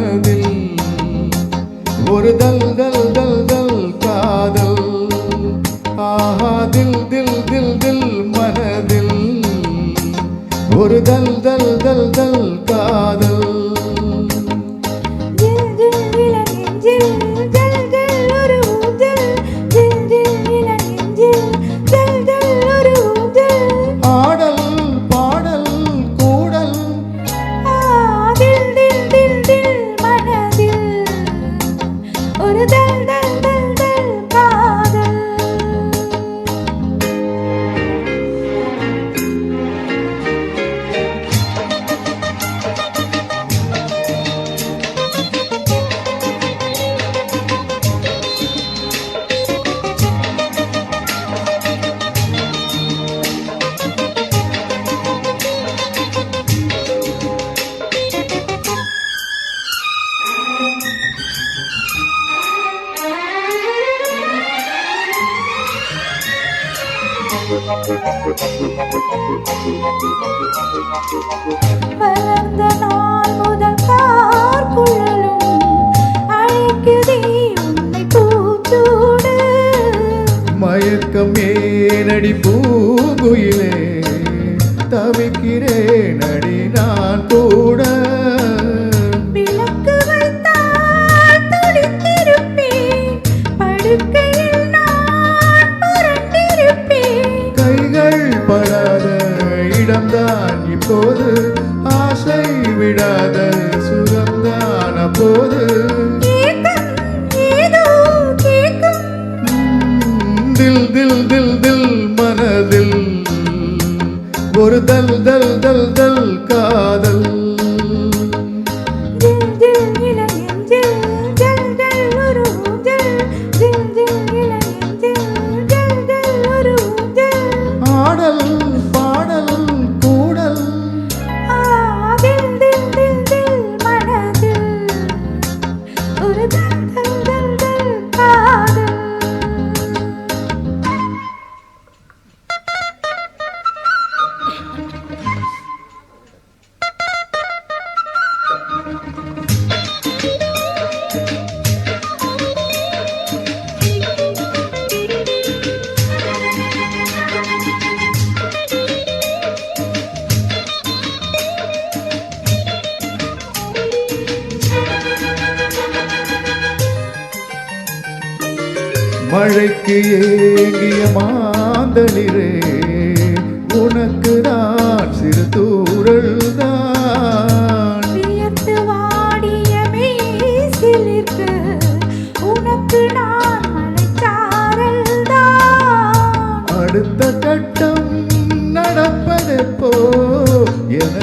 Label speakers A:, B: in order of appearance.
A: மனதில் ஒரு தல் தல் தல் தல் காதல். ஆஹா தில் தில் தில் தில் மனதில் ஒரு தல் தல் தல் தல் காதல்.
B: வளர்ந்த நாள் முதல் பார்க்குழலும் அழைக்குதே உன்னை பூச்சூடு.
A: மயக்கம் ஏனடி பூங்குயிலே தவிக்கிறேன் அடி நான் கூட.
B: விளக்கு வைத்தால் துடித்திருப்பேன், படுக்கையில் நான் புரண்டிருப்பேன்.
A: கைகள் படாத இடம்தான் இப்போது, ஆசை விடாத சுகம்தான் அப்போது. தில் தில் தில் தில் மனதில் ஒரு தல் தல் தல் தல் காதல். ஆடல் பாடல் கூடல்
B: மனதில் ஒரு தல் தல் தல் தல் காதல்.
A: மழைக்கு ஏங்கிய மாந்தளிரே உனக்கு நான் சிறு தூரல் தான்.
B: வியர்த்து வாடிய மேசிலிருக்கு உனக்கு நான் மலைச்சாரல் தான்.
A: அடுத்த கட்டம் நடப்பதெப்போ என